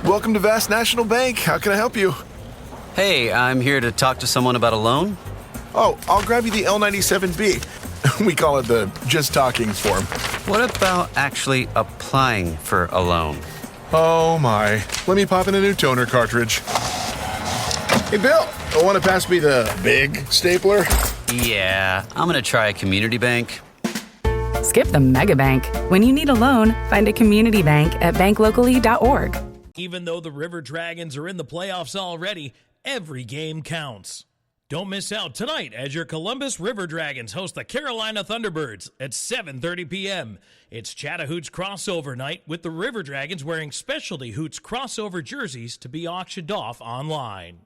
Welcome to Vast National Bank. How can I help you? Hey, I'm here to talk to someone about a loan. Oh, I'll grab you the L97B. We call it the just talking form. What about actually applying for a loan? Oh my. Let me pop in a new toner cartridge. Hey, Bill, want to pass me the big stapler? Yeah, I'm going to try a community bank. Skip the mega bank. When you need a loan, find a community bank at banklocally.org. Even though the River Dragons are in the playoffs already, every game counts. Don't miss out tonight as your Columbus River Dragons host the Carolina Thunderbirds at 7:30 p.m. It's Chattahoochee crossover night with the River Dragons wearing specialty Hoots crossover jerseys to be auctioned off online.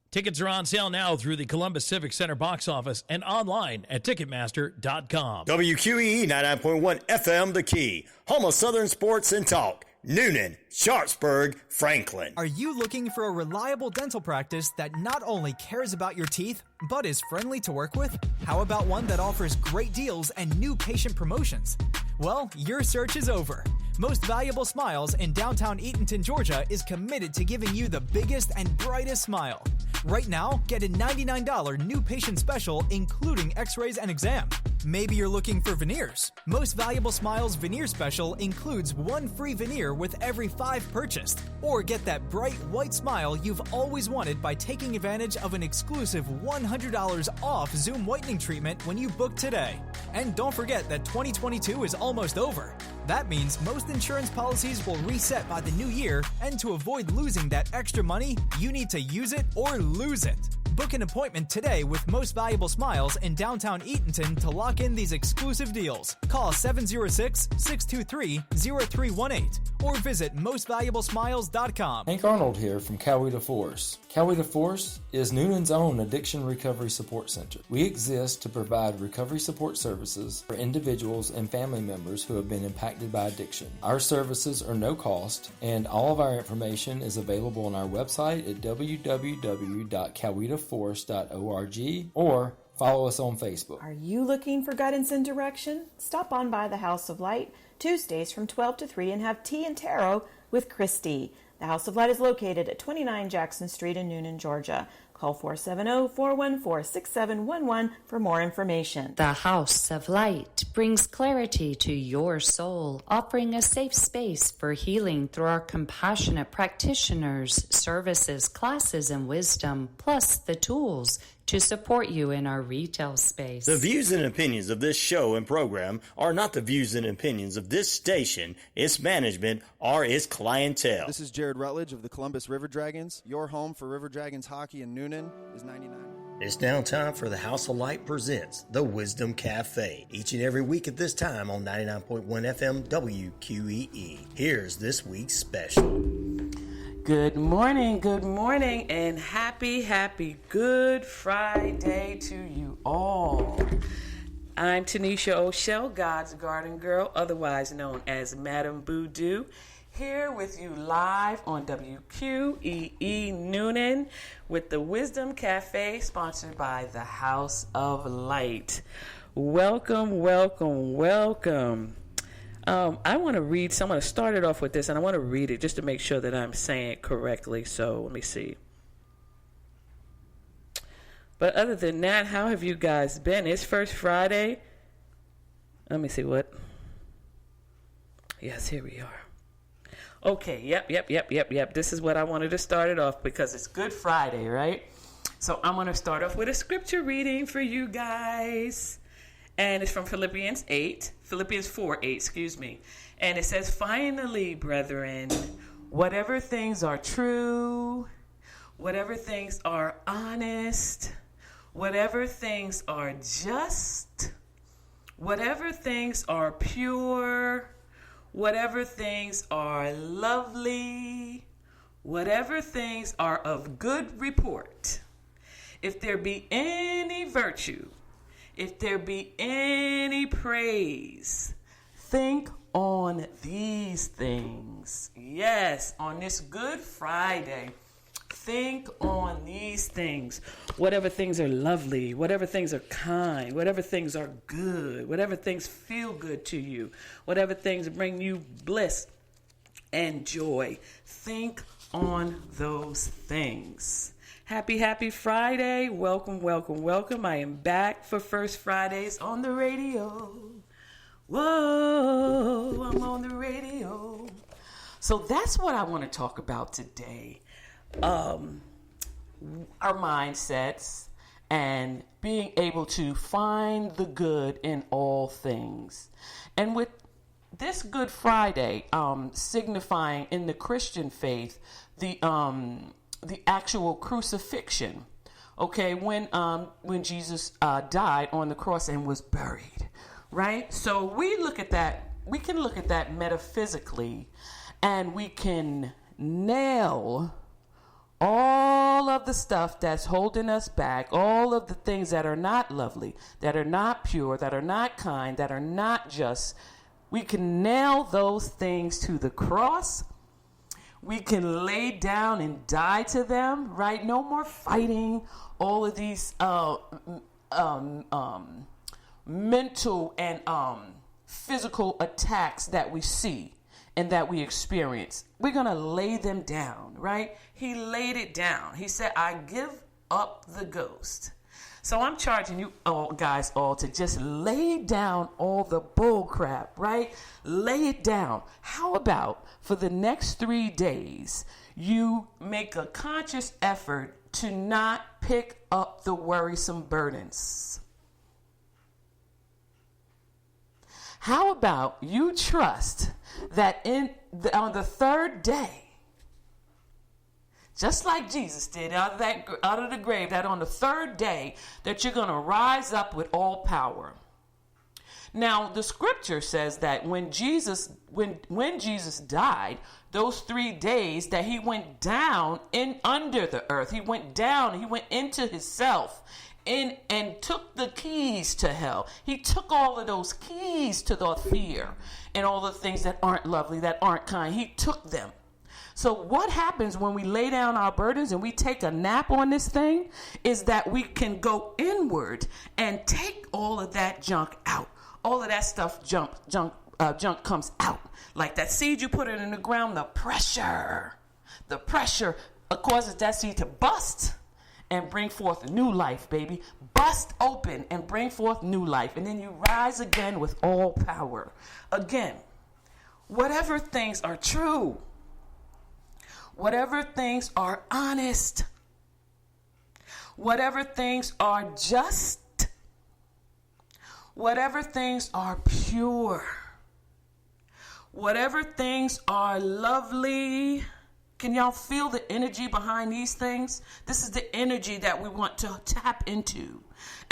Tickets are on sale now through the Columbus Civic Center box office and online at Ticketmaster.com. WQEE 99.1 FM The Key, home of Southern sports and talk. Newnan, Sharpsburg, Franklin. Are you looking for a reliable dental practice that not only cares about your teeth, but is friendly to work with? How about one that offers great deals and new patient promotions? Well, your search is over. Most Valuable Smiles in downtown Eatonton, Georgia is committed to giving you the biggest and brightest smile. Right now, get a $99 new patient special, including x-rays and exam. Maybe you're looking for veneers. Most Valuable Smiles veneer special includes one free veneer with every 5 purchased. Or get that bright white smile you've always wanted by taking advantage of an exclusive $100 off Zoom whitening treatment when you book today. And don't forget that 2022 is almost over. That means most insurance policies will reset by the new year, and to avoid losing that extra money, you need to use it or lose it. Book an appointment today with Most Valuable Smiles in downtown Eatonton to lock in these exclusive deals. Call 706-623-0318 or visit mostvaluablesmiles.com. Hank Arnold here from Coweta Force. Coweta Force is Newman's own addiction recovery support center. We exist to provide recovery support services for individuals and family members who have been impacted by addiction. Our services are no cost, and all of our information is available on our website at www.cowetaforce.org or follow us on Facebook. Are you looking for guidance and direction? Stop on by the House of Light Tuesdays from 12 to 3 and have tea and tarot with Christy. The House of Light is located at 29 Jackson Street in Newnan, Georgia. Call 470-414-6711 for more information. The House of Light brings clarity to your soul, offering a safe space for healing through our compassionate practitioners, services, classes, and wisdom, plus the tools to support you in our retail space. The views and opinions of this show and program are not the views and opinions of this station, its management, or its clientele. This is Jared Rutledge of the Columbus River Dragons. Your home for River Dragons hockey in Newnan is 99. It's now time for the House of Light presents The Wisdom Cafe, each and every week at this time on 99.1 FM WQEE. Here's this week's special. Good morning, and happy Good Friday to you all. I'm Tinisha O'Shell, God's Garden Girl, otherwise known as Madam Voodoo, here with you live on WQEE Newnan with the Wisdom Cafe, sponsored by the House of Light. Welcome. I want to read, so I'm going to start it off with this, and I want to read it just to make sure that I'm saying it correctly. So let me see. But other than that, how have you guys been? It's First Friday. Let me see what. Yes, here we are. Okay, yep. This is what I wanted to start it off because it's Good Friday, right? So I'm going to start off with a scripture reading for you guys. And it's from Philippians 4:8, And it says, "Finally, brethren, whatever things are true, whatever things are honest, whatever things are just, whatever things are pure, whatever things are lovely, whatever things are of good report, if there be any virtue, if there be any praise, think on these things." Yes, on this Good Friday, think on these things. Whatever things are lovely, whatever things are kind, whatever things are good, whatever things feel good to you, whatever things bring you bliss, and joy. Think on those things. Happy Friday. Welcome. I am back for First Fridays on the radio. Whoa, I'm on the radio. So that's what I want to talk about today. Our mindsets and being able to find the good in all things. And with this Good Friday, signifying in the Christian faith the actual crucifixion. Okay, when Jesus died on the cross and was buried, right? So we look at that. We can look at that metaphysically, and we can nail all of the stuff that's holding us back, all of the things that are not lovely, that are not pure, that are not kind, that are not just. We can nail those things to the cross. We can lay down and die to them, right? No more fighting all of these mental and physical attacks that we see and that we experience. We're going to lay them down, right? He laid it down. He said, I give up the ghost. So I'm charging you guys to just lay down all the bull crap, right? Lay it down. How about for the next 3 days, you make a conscious effort to not pick up the worrisome burdens? How about you trust that on the third day, just like Jesus did out of the grave, that on the third day that you're going to rise up with all power. Now, the scripture says that when Jesus died, those 3 days that he went down under the earth, he went into himself and took the keys to hell. He took all of those keys to the fear and all the things that aren't lovely, that aren't kind. He took them. So what happens when we lay down our burdens and we take a nap on this thing is that we can go inward and take all of that junk out. All of that stuff, junk comes out. Like that seed, you put it in the ground, the pressure causes that seed to bust and bring forth new life, baby. Bust open and bring forth new life. And then you rise again with all power. Again, whatever things are true, whatever things are honest, whatever things are just, whatever things are pure, whatever things are lovely. Can y'all feel the energy behind these things? This is the energy that we want to tap into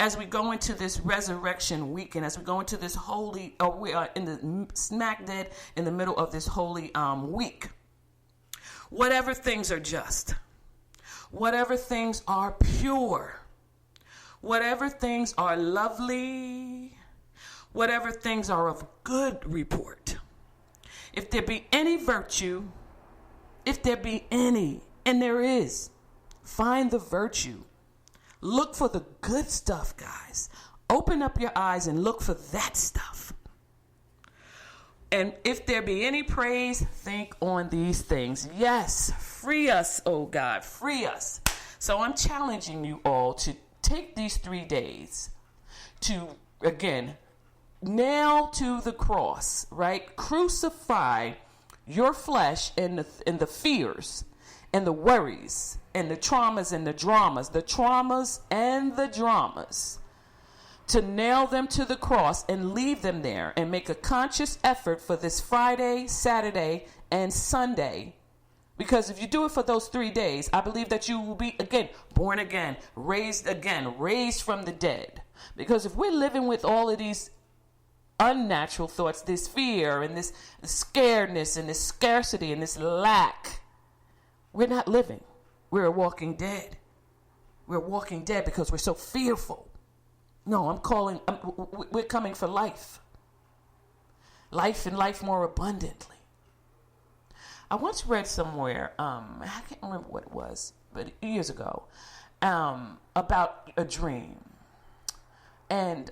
as we go into this resurrection weekend, as we go into this holy, we are in the smack dead in the middle of this holy week. Whatever things are just, whatever things are pure, whatever things are lovely, whatever things are of good report. If there be any virtue, if there be any, and there is, find the virtue. Look for the good stuff, guys. Open up your eyes and look for that stuff. And if there be any praise, think on these things. Yes, free us, oh God, free us. So I'm challenging you all to take these 3 days to, again, nail to the cross, right? Crucify your flesh and the fears and the worries and the traumas and the dramas, to nail them to the cross and leave them there and make a conscious effort for this Friday, Saturday, and Sunday. Because if you do it for those 3 days, I believe that you will be, again, born again, raised from the dead. Because if we're living with all of these unnatural thoughts, this fear and this scaredness and this scarcity and this lack, we're not living. We're walking dead. We're walking dead because we're so fearful. No, we're coming for life. Life and life more abundantly. I once read somewhere, I can't remember what it was, but years ago, about a dream. And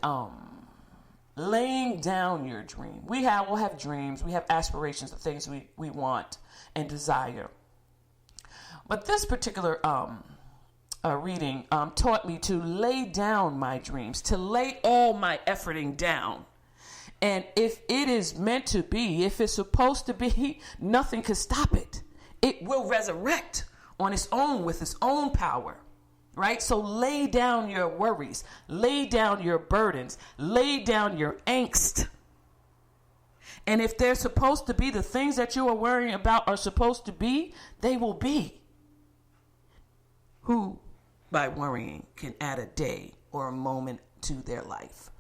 laying down your dream. We'll have dreams, we have aspirations, the things we want and desire. But this particular reading taught me to lay down my dreams, to lay all my efforting down. And if it is meant to be, if it's supposed to be, nothing can stop it. It will resurrect on its own with its own power, right? So lay down your worries, lay down your burdens, lay down your angst. And if they're supposed to be, the things that you are worrying about are supposed to be, they will be. Who, by worrying, can add a day or a moment to their life?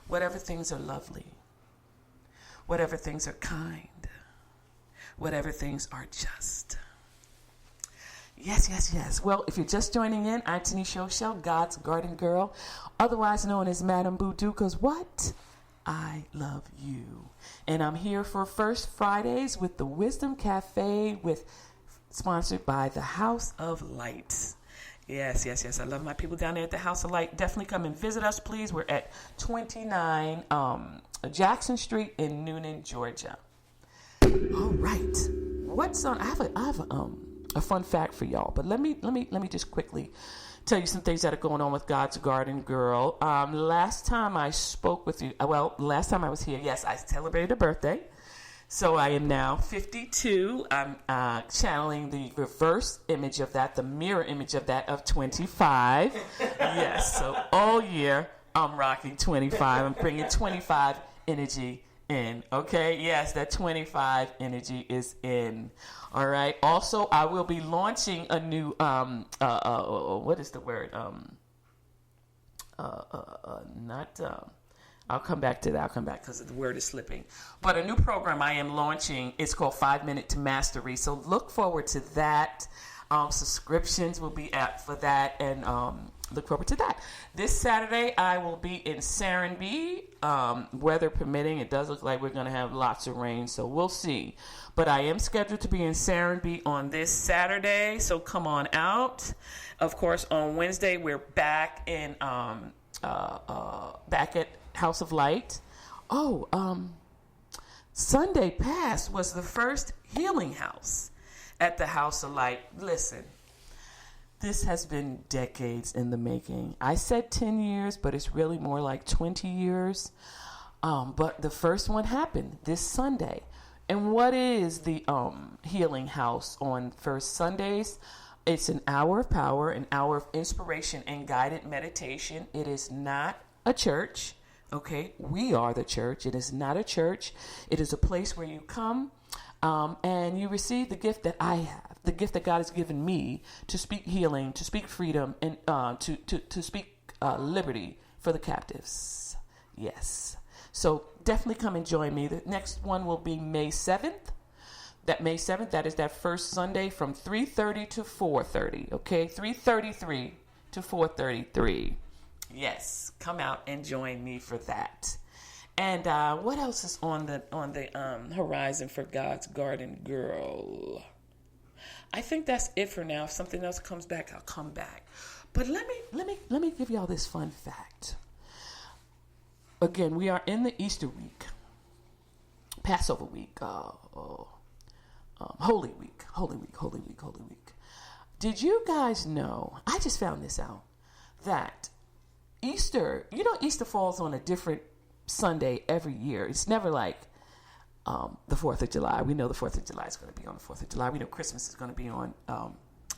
Whatever things are lovely, whatever things are kind, whatever things are just. Yes, yes, yes. Well, if you're just joining in, I'm Tinisha, God's Garden Girl, otherwise known as Madame Boudou, because what? I love you. And I'm here for First Fridays with the Wisdom Cafe, sponsored by the House of Light. Yes, yes, yes. I love my people down there at the House of Light. Definitely come and visit us, please. We're at 29 Jackson Street in Newman, Georgia. All right. What's on? I have a fun fact for y'all, but let me just quickly tell you some things that are going on with God's Garden Girl. Last time I spoke with you, last time I was here, yes, I celebrated a birthday. So I am now 52. I'm channeling the reverse image of that, the mirror image of that of 25. Yes, so all year I'm rocking 25. I'm bringing 25 energy in. Okay, yes, that 25 energy is in. All right. Also, I will be launching a new what is the word? I'll come back to that. Because the word is slipping. But a new program I am launching, it's called 5 Minute to Mastery. So look forward to that. Subscriptions will be out for that, and look forward to that. This Saturday, I will be in Serenbe, weather permitting. It does look like we're going to have lots of rain, so we'll see. But I am scheduled to be in Serenbe on this Saturday, so come on out. Of course, on Wednesday, we're back in back at House of Light. Sunday past was the first healing house at the House of Light. Listen, this has been decades in the making. I said 10 years, but it's really more like 20 years. But the first one happened this Sunday. And what is the healing house on first Sundays? It's an hour of power, an hour of inspiration and guided meditation. It is not a church. Okay, we are the church. It is not a church. It is a place where you come and you receive the gift that I have, the gift that God has given me to speak healing, to speak freedom, and to speak liberty for the captives. Yes. So definitely come and join me. The next one will be May 7th. That May 7th, that is that first Sunday from 3:30 to 4:30. Okay, 3:33 to 4:33. Yes, come out and join me for that. And what else is on the horizon for God's Garden Girl? I think that's it for now. If something else comes back, I'll come back. But let me give y'all this fun fact. Again, we are in the Easter week, Passover week, Holy Week. Did you guys know? I just found this out that Easter, Easter falls on a different Sunday every year. It's never like the 4th of July. We know the 4th of July is going to be on the 4th of July. We know Christmas is going to be on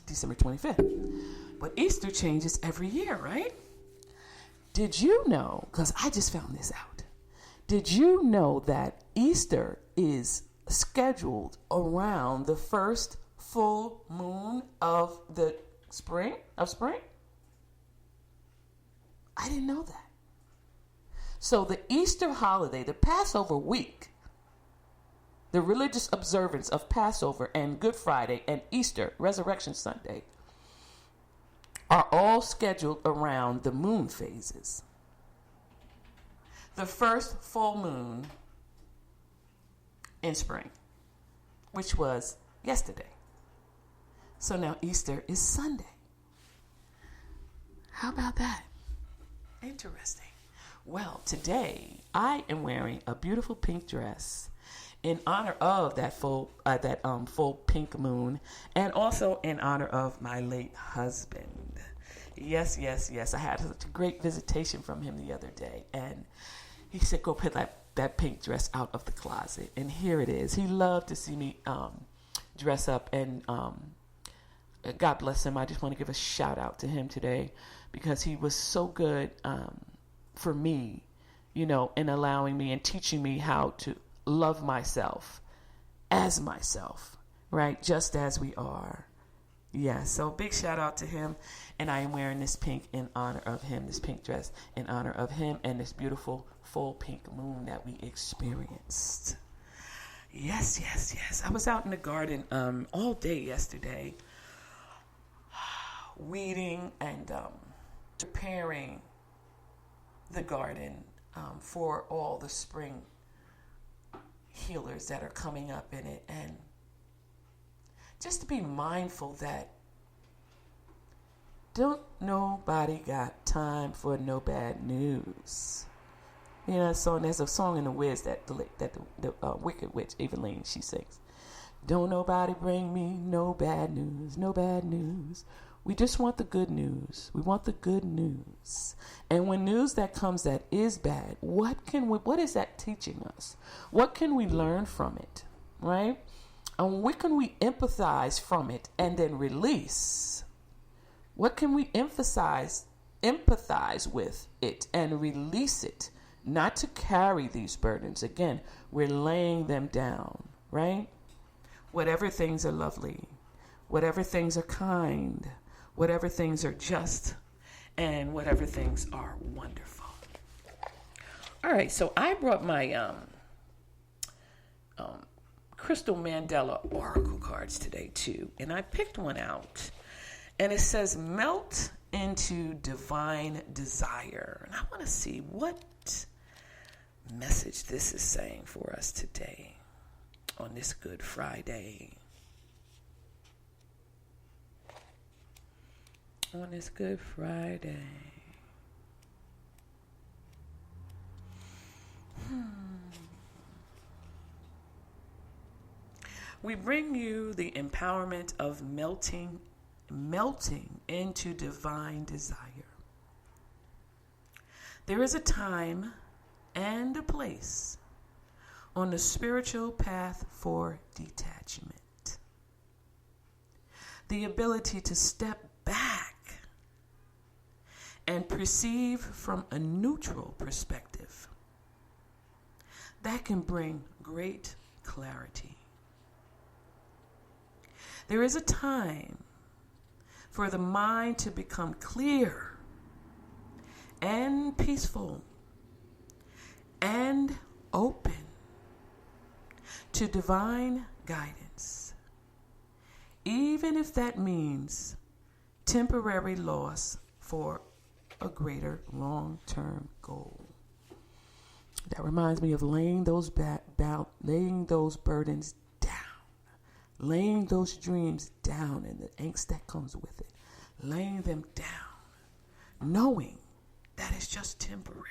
December 25th. But Easter changes every year, right? Did you know, because I just found this out, did you know that Easter is scheduled around the first full moon of the spring? I didn't know that. So the Easter holiday, the Passover week, the religious observance of Passover and Good Friday and Easter, Resurrection Sunday, are all scheduled around the moon phases. The first full moon in spring, which was yesterday. So now Easter is Sunday. How about that? Interesting. Well, today I am wearing a beautiful pink dress in honor of that full pink moon, and also in honor of my late husband. Yes. I had such a great visitation from him the other day, and he said, "Go put that pink dress out of the closet," and here it is. He loved to see me dress up, and God bless him. I just want to give a shout out to him today because he was so good for me, in allowing me and teaching me how to love myself as myself, right? Just as we are. Yeah, so big shout out to him. And I am wearing this pink in honor of him, this pink dress in honor of him and this beautiful full pink moon that we experienced. Yes. I was out in the garden all day yesterday, weeding and preparing the garden for all the spring healers that are coming up in it, and just to be mindful that don't nobody got time for no bad news. So there's a song in the Wiz that the Wicked Witch Evelyn, she sings, "Don't nobody bring me no bad news, no bad news. We just want the good news. We want the good news." And when news that comes that is bad, what is that teaching us? What can we learn from it, right? And what can we empathize from it and then release? What can we empathize with it and release it? Not to carry these burdens. Again, we're laying them down, right? Whatever things are lovely, whatever things are kind, whatever things are just, and whatever things are wonderful. All right, so I brought my Crystal Mandela Oracle cards today too, and I picked one out, and it says melt into divine desire. And I want to see what message this is saying for us today on this Good Friday. On this Good Friday. We bring you the empowerment of melting into divine desire. There is a time and a place on the spiritual path for detachment. The ability to step back and perceive from a neutral perspective. That can bring great clarity. There is a time for the mind to become clear and peaceful and open to divine guidance, even if that means temporary loss for a greater long-term goal. That reminds me of laying those burdens down, laying those dreams down and the angst that comes with it, laying them down, knowing that it's just temporary.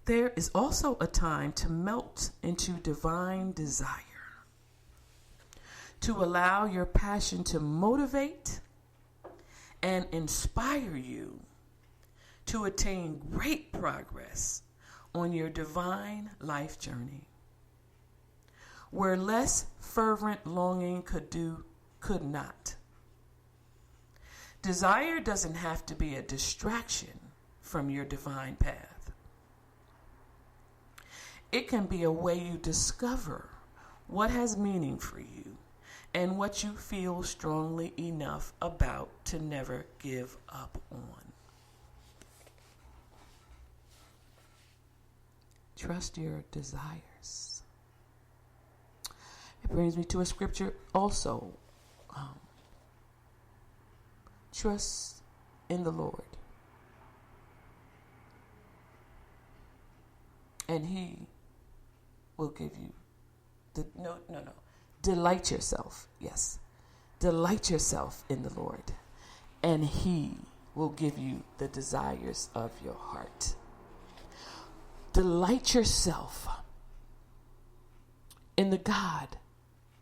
There is also a time to melt into divine desire, to allow your passion to motivate and inspire you to attain great progress on your divine life journey, where less fervent longing could not. Desire doesn't have to be a distraction from your divine path. It can be a way you discover what has meaning for you and what you feel strongly enough about to never give up on. Trust your desires. It brings me to a scripture also. Trust in the Lord, and He will give you delight yourself. Yes. Delight yourself in the Lord, and He will give you the desires of your heart. Delight yourself in the God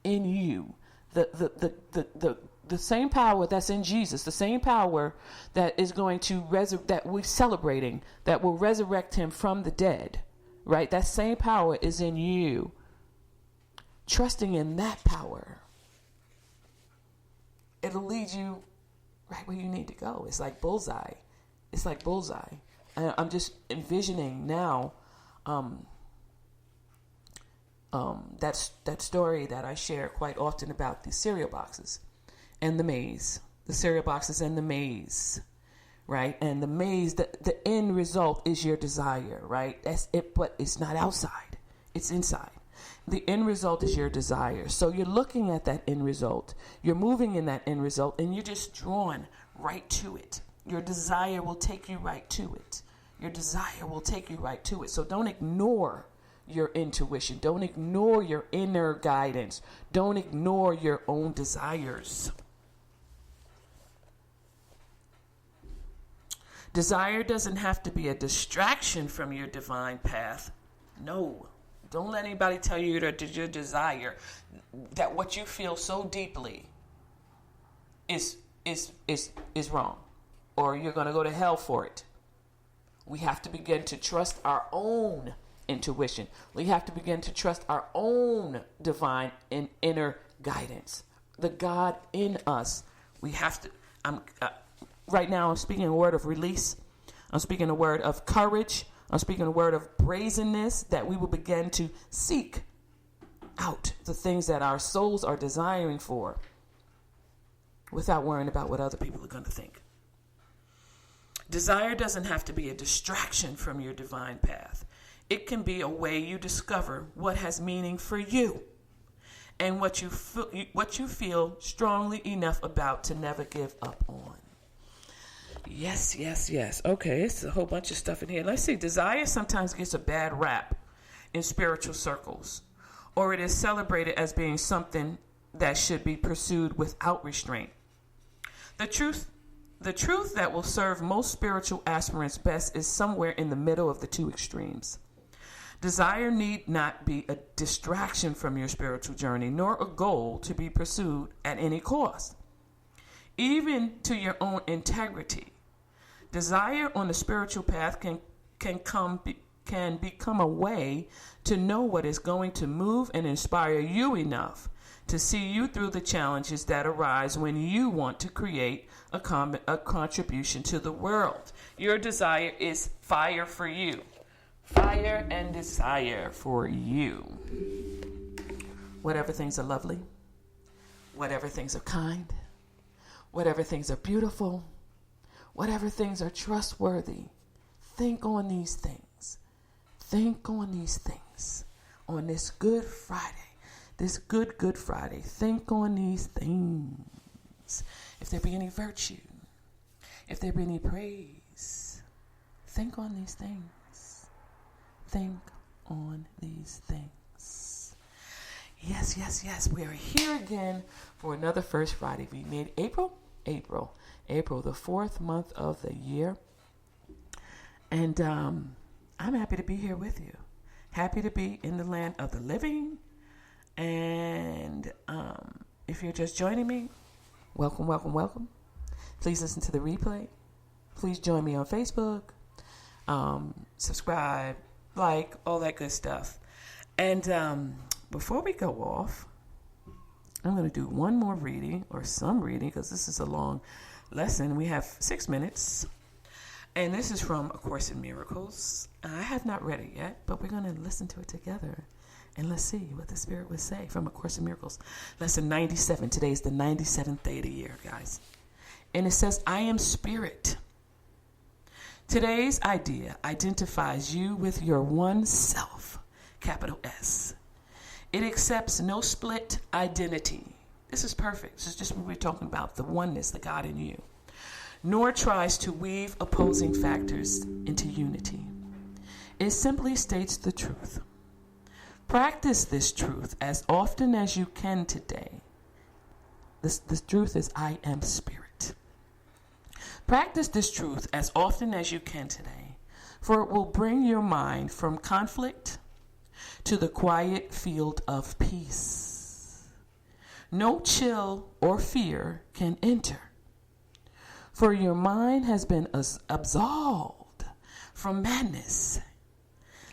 in you, the same power that's in Jesus, the same power that is going to that we're celebrating, that will resurrect him from the dead, right? That same power is in you. Trusting in that power, it'll lead you right where you need to go. It's like bullseye. It's like bullseye. I'm just envisioning now that story that I share quite often about the cereal boxes and the maze. The cereal boxes and the maze, right? And the maze, the end result is your desire, right? That's it, but it's not outside. It's inside. The end result is your desire. So you're looking at that end result. You're moving in that end result, and you're just drawn right to it. Your desire will take you right to it. Your desire will take you right to it. So don't ignore your intuition. Don't ignore your inner guidance. Don't ignore your own desires. Desire doesn't have to be a distraction from your divine path. No. Don't let anybody tell you that your desire, that what you feel so deeply is wrong, or you're going to go to hell for it. We have to begin to trust our own intuition. We have to begin to trust our own divine and inner guidance. The God in us. We have to. Right now, I'm speaking a word of release. I'm speaking a word of courage. I'm speaking a word of brazenness, that we will begin to seek out the things that our souls are desiring for without worrying about what other people are going to think. Desire doesn't have to be a distraction from your divine path. It can be a way you discover what has meaning for you and what you feel strongly enough about to never give up on. Yes. Okay, it's a whole bunch of stuff in here. Let's see. Desire sometimes gets a bad rap in spiritual circles, or it is celebrated as being something that should be pursued without restraint. The truth that will serve most spiritual aspirants best is somewhere in the middle of the two extremes. Desire need not be a distraction from your spiritual journey, nor a goal to be pursued at any cost. Even to your own integrity. Desire on the spiritual path can become a way to know what is going to move and inspire you enough to see you through the challenges that arise when you want to create a contribution to the world. Your desire is fire for you. Fire and desire for you. Whatever things are lovely, whatever things are kind, whatever things are beautiful, whatever things are trustworthy, think on these things. Think on these things. On this Good Friday, this Good Friday, think on these things. If there be any virtue, if there be any praise, think on these things. Think on these things. Yes. We are here again for another First Friday. We made April, the fourth month of the year. And I'm happy to be here with you. Happy to be in the land of the living. And if you're just joining me, welcome. Please listen to the replay. Please join me on Facebook. Subscribe, like, all that good stuff. And before we go off, I'm going to do one more reading, or some reading, because this is a long lesson. We have 6 minutes. And this is from A Course in Miracles. I have not read it yet, but we're going to listen to it together. And let's see what the Spirit would say from A Course in Miracles. Lesson 97. Today is the 97th day of the year, guys. And it says, I am Spirit. Today's idea identifies you with your one self, capital S. It accepts no split identity. This is perfect. This is just what we're talking about, the oneness, the God in you. Nor tries to weave opposing factors into unity. It simply states the truth. Practice this truth as often as you can today. This truth is I am Spirit. Practice this truth as often as you can today, for it will bring your mind from conflict to the quiet field of peace. No chill or fear can enter, for your mind has been absolved from madness,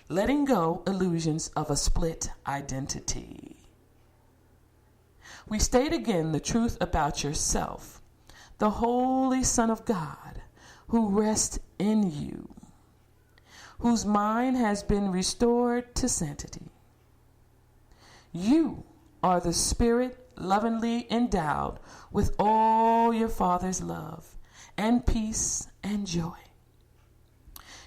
letting go illusions of a split identity. We state again the truth about yourself, the Holy Son of God, who rests in you, whose mind has been restored to sanctity. You are the Spirit lovingly endowed with all your Father's love and peace and joy.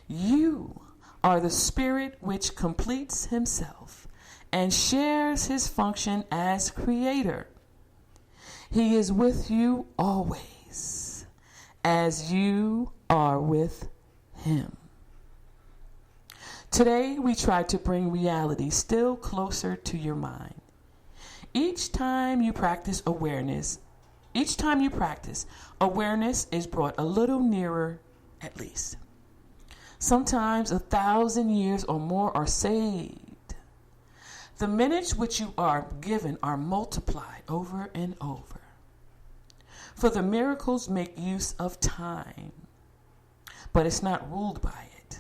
You are the Spirit which completes himself and shares his function as creator. He is with you always, as you are with him. Today, we try to bring reality still closer to your mind. Each time you practice awareness is brought a little nearer at least. Sometimes 1,000 years or more are saved. The minutes which you are given are multiplied over and over. For the miracles make use of time, but it's not ruled by it.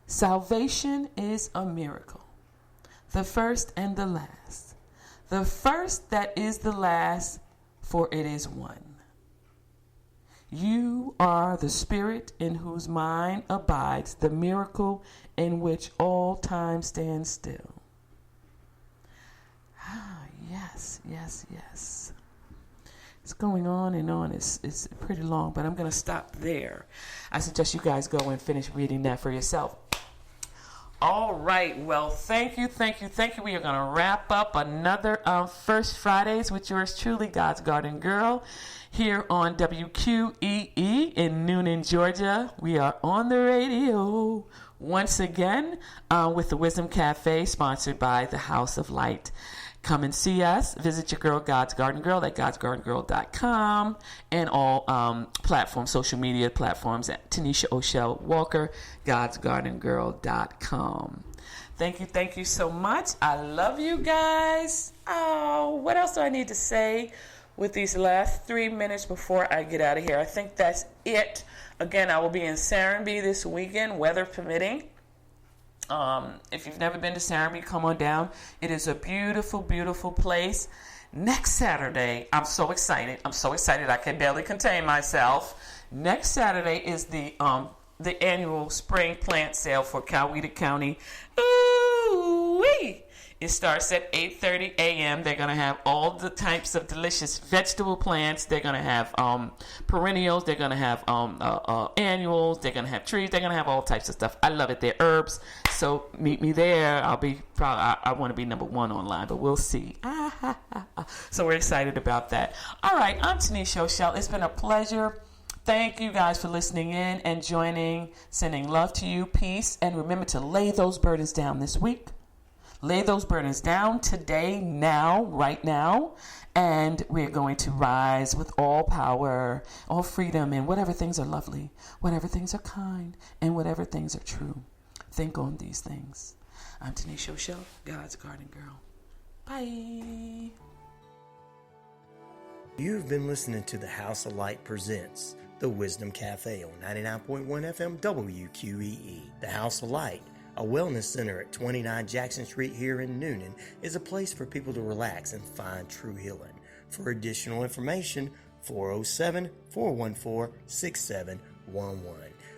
Salvation is a miracle, the first and the last. The first that is the last, for it is one. You are the Spirit in whose mind abides the miracle in which all time stands still. Yes. It's going on and on. It's pretty long, but I'm going to stop there. I suggest you guys go and finish reading that for yourself. All right. Well, thank you. We are going to wrap up another First Fridays with yours truly, God's Garden Girl, here on WQEE in Newnan, Georgia. We are on the radio once again with the Wisdom Cafe, sponsored by the House of Light. Come and see us. Visit your girl, God's Garden Girl, at godsgardengirl.com, and all platforms, social media platforms at Tinisha O'Shell Walker, godsgardengirl.com. Thank you so much. I love you guys. Oh, what else do I need to say with these last 3 minutes before I get out of here? I think that's it. Again, I will be in Serenbe this weekend, weather permitting. If you've never been to Serenbe, come on down. It is a beautiful, beautiful place. Next Saturday, I'm so excited. I can barely contain myself. Next Saturday is the annual spring plant sale for Coweta County. Ooh-wee! It starts at 8:30 a.m. They're going to have all the types of delicious vegetable plants. They're going to have perennials. They're going to have annuals. They're going to have trees. They're going to have all types of stuff. I love it. They're herbs. So meet me there. I'll be proud. I want to be number one online, but we'll see. So we're excited about that. All right. I'm Tanisha O'Shell. It's been a pleasure. Thank you guys for listening in and joining. Sending love to you. Peace. And remember to lay those burdens down this week. Lay those burdens down today, now, right now, and we're going to rise with all power, all freedom, and whatever things are lovely, whatever things are kind, and whatever things are true. Think on these things. I'm Tanisha O'Shell, God's Garden Girl. Bye. You've been listening to the House of Light presents the Wisdom Cafe on 99.1 FM WQEE. The House of Light, a wellness center at 29 Jackson Street here in Newnan, is a place for people to relax and find true healing. For additional information, 407-414-6711.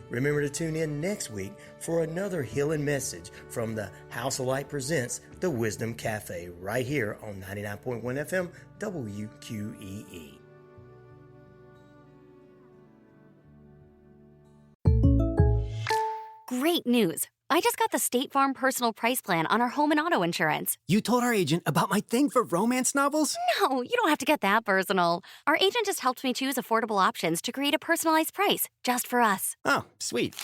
Remember to tune in next week for another healing message from the House of Light presents the Wisdom Cafe right here on 99.1 FM WQEE. Great news. I just got the State Farm Personal Price Plan on our home and auto insurance. You told our agent about my thing for romance novels? No, you don't have to get that personal. Our agent just helped me choose affordable options to create a personalized price just for us. Oh, sweet.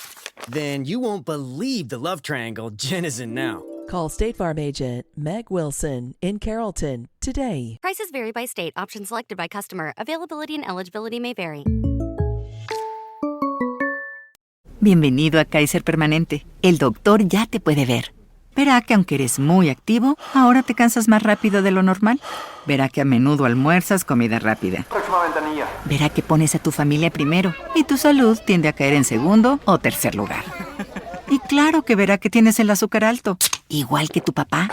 Then you won't believe the love triangle Jen is in now. Call State Farm agent Meg Wilson in Carrollton today. Prices vary by state. Options selected by customer. Availability and eligibility may vary. Bienvenido a Kaiser Permanente. El doctor ya te puede ver. Verá que aunque eres muy activo, ahora te cansas más rápido de lo normal. Verá que a menudo almuerzas comida rápida. Próxima ventanilla. Verá que pones a tu familia primero y tu salud tiende a caer en segundo o tercer lugar. Y claro que verá que tienes el azúcar alto, igual que tu papá.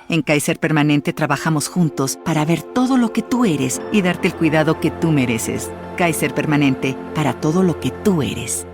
En Kaiser Permanente trabajamos juntos para ver todo lo que tú eres y darte el cuidado que tú mereces. Kaiser Permanente, para todo lo que tú eres.